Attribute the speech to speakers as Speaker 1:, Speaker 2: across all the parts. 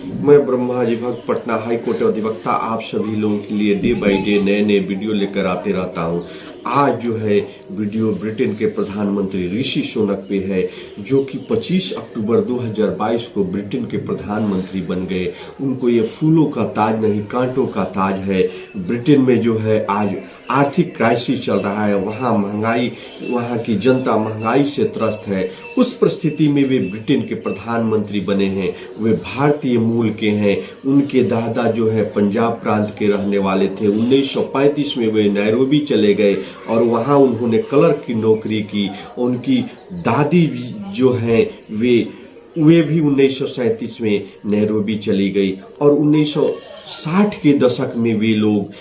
Speaker 1: मैं ब्रह्माजी भक्त Patna high court अधिवक्ता आप सभी लोगों के लिए डे बाई डे नए नए वीडियो लेकर आते रहता हूं। आज जो है वीडियो ब्रिटेन के प्रधानमंत्री ऋषि सुनक पे है, जो कि 25 अक्टूबर 2022 को ब्रिटेन के प्रधानमंत्री बन गए। उनको ये फूलों का ताज नहीं कांटों का ताज है। ब्रिटेन में जो है आज आर्थिक क्राइसिस चल रहा है, वहाँ महंगाई, वहाँ की जनता महंगाई से त्रस्त है। उस परिस्थिति में वे ब्रिटेन के प्रधानमंत्री बने हैं। वे भारतीय मूल के हैं। उनके दादा जो है पंजाब प्रांत के रहने वाले थे। 1935 में वे नैरोबी चले गए और वहाँ उन्होंने क्लर्क की नौकरी की। उनकी दादी जो है वे भी 1937 में नैरोबी चली गई और 1960 के दशक में वे लोग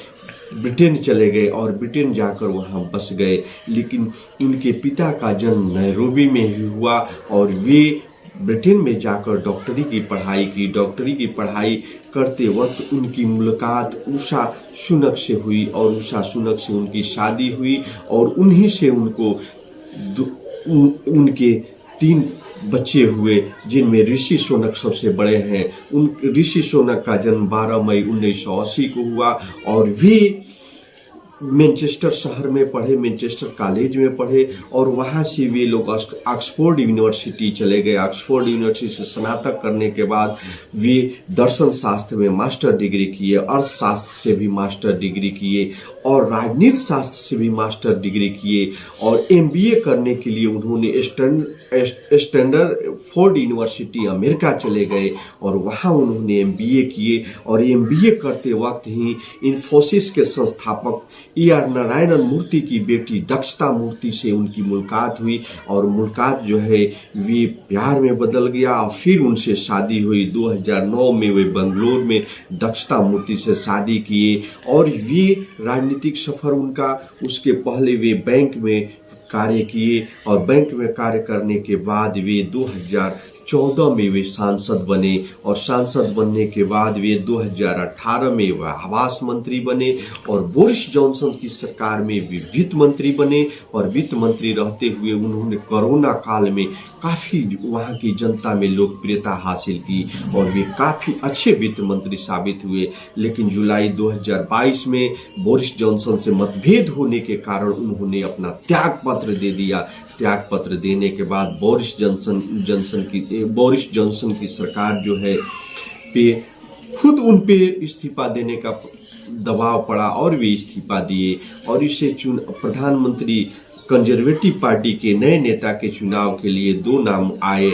Speaker 1: ब्रिटेन चले गए और ब्रिटेन जाकर वहाँ बस गए। लेकिन उनके पिता का जन्म नैरोबी में ही हुआ और वे ब्रिटेन में जाकर डॉक्टरी की पढ़ाई की। डॉक्टरी की पढ़ाई करते वक्त उनकी मुलाकात उषा सुनक से हुई और उषा सुनक से उनकी शादी हुई और उन्हीं से उनके 3 बच्चे हुए, जिनमें ऋषि सुनक सबसे बड़े हैं। ऋषि सुनक का जन्म 12 मई 1980 को हुआ और वे मैनचेस्टर शहर में पढ़े, मैनचेस्टर कॉलेज में पढ़े और वहाँ से वे लोग ऑक्सफोर्ड यूनिवर्सिटी चले गए। ऑक्सफोर्ड यूनिवर्सिटी से स्नातक करने के बाद वे दर्शन शास्त्र में मास्टर डिग्री किए, अर्थशास्त्र से भी मास्टर डिग्री किए और राजनीति शास्त्र से भी मास्टर डिग्री किए और MBA करने के लिए उन्होंने स्टैंडरफोर्ड यूनिवर्सिटी अमेरिका चले गए और वहाँ उन्होंने MBA किए और MBA करते वक्त ही इन्फोसिस के संस्थापक ER नारायणन मूर्ति की बेटी दक्षता मूर्ति से उनकी मुलाकात हुई और मुलाकात जो है वे प्यार में बदल गया और फिर उनसे शादी हुई। 2009 में वे बंगलोर में दक्षता मूर्ति से शादी किए और वे राजनीतिक सफर उनका, उसके पहले वे बैंक में कार्य किए और बैंक में कार्य करने के बाद वे 2014 में वे सांसद बने और सांसद बनने के बाद वे 2018 में वह आवास मंत्री बने और बोरिस जॉनसन की सरकार में वे वित्त मंत्री बने और वित्त मंत्री रहते हुए उन्होंने कोरोना काल में काफ़ी वहाँ की जनता में लोकप्रियता हासिल की और वे काफ़ी अच्छे वित्त मंत्री साबित हुए। लेकिन जुलाई 2022 में बोरिस जॉनसन से मतभेद होने के कारण उन्होंने अपना त्याग पत्र दे दिया। त्याग पत्र देने के बाद बोरिस जॉनसन की सरकार जो है खुद उन पे इस्तीफा देने का दबाव पड़ा और वे इस्तीफा दिए और इसे प्रधानमंत्री कंजर्वेटिव पार्टी के नए नेता के चुनाव के लिए 2 नाम आए,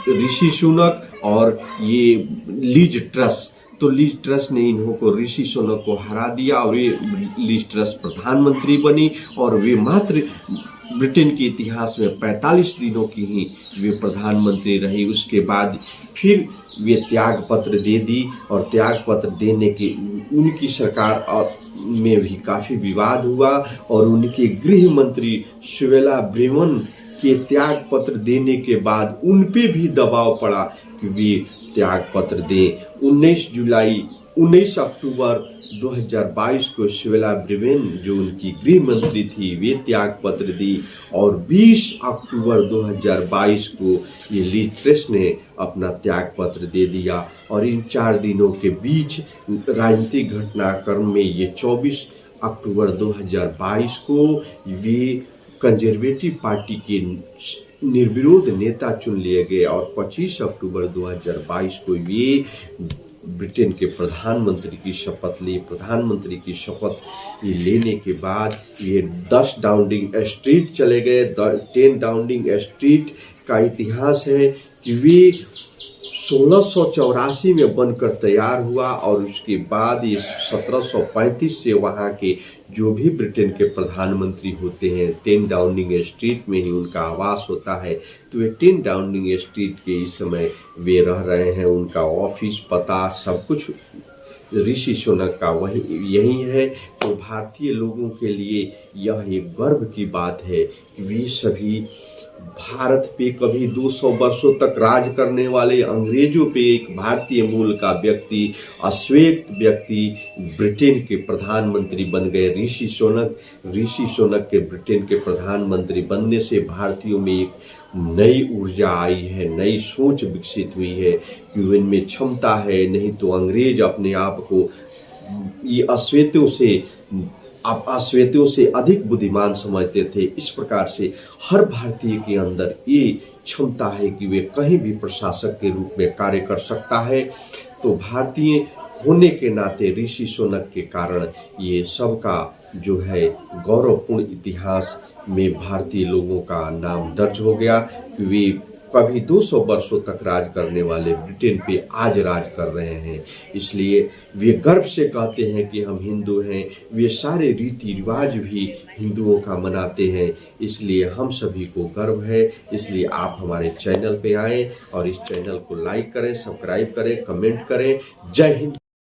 Speaker 1: ऋषि सुनक और ये लिज ट्रस। तो लिज ट्रस ने इन्हों को ऋषि सुनक को हरा दिया और वे लिज ट्रस प्रधानमंत्री बनी और वे मात्र ब्रिटेन के इतिहास में 45 दिनों की ही वे प्रधानमंत्री रही। उसके बाद फिर वे त्याग पत्र दे दी और त्याग पत्र देने के उनकी सरकार में भी काफ़ी विवाद हुआ और उनके गृह मंत्री सुवेला ब्रेमन के त्याग पत्र देने के बाद उन पे भी दबाव पड़ा कि वे त्याग पत्र दें। 19 अक्टूबर 2022 को सुवेला ब्रेमन जो उनकी गृह मंत्री थी वे त्याग पत्र दी और 20 अक्टूबर 2022 को ये लिज ट्रस ने अपना त्याग पत्र दे दिया और इन 4 दिनों के बीच राजनीतिक घटनाक्रम में ये 24 अक्टूबर 2022 को वे कंजर्वेटिव पार्टी के निर्विरोध नेता चुन लिए गए और 25 अक्टूबर 2022 को वे ब्रिटेन के प्रधानमंत्री की शपथ ली। प्रधानमंत्री की शपथ लेने के बाद ये 10 डाउनिंग स्ट्रीट चले गए। 10 डाउनिंग स्ट्रीट का इतिहास है कि वे 1684 में बनकर तैयार हुआ और उसके बाद ये 1735 से वहाँ के जो भी ब्रिटेन के प्रधानमंत्री होते हैं 10 डाउनिंग स्ट्रीट में ही उनका आवास होता है। तो वे 10 डाउनिंग स्ट्रीट के इस समय वे रह रहे हैं। उनका ऑफिस पता सब कुछ ऋषि सुनक का यही है। तो भारतीय लोगों के लिए यह एक गर्व की बात है कि वे सभी भारत पे कभी 200 वर्षों तक राज करने वाले अंग्रेजों पे एक भारतीय मूल का व्यक्ति, अश्वेत व्यक्ति ब्रिटेन के प्रधानमंत्री बन गए। ऋषि सुनक के ब्रिटेन के प्रधानमंत्री बनने से भारतीयों में एक नई ऊर्जा आई है, नई सोच विकसित हुई है कि इनमें क्षमता है। नहीं तो अंग्रेज अपने आप को ये अश्वेतों से अधिक बुद्धिमान समझते थे। इस प्रकार से हर भारतीय के अंदर ये क्षमता है कि वे कहीं भी प्रशासक के रूप में कार्य कर सकता है। तो भारतीय होने के नाते ऋषि सुनक के कारण ये सबका जो है गौरवपूर्ण इतिहास में भारतीय लोगों का नाम दर्ज हो गया कि वे कभी 200 वर्षों तक राज करने वाले ब्रिटेन पे आज राज कर रहे हैं। इसलिए वे गर्व से कहते हैं कि हम हिंदू हैं। वे सारे रीति रिवाज भी हिंदुओं का मनाते हैं। इसलिए हम सभी को गर्व है। इसलिए आप हमारे चैनल पे आएँ और इस चैनल को लाइक करें, सब्सक्राइब करें, कमेंट करें। जय हिंद।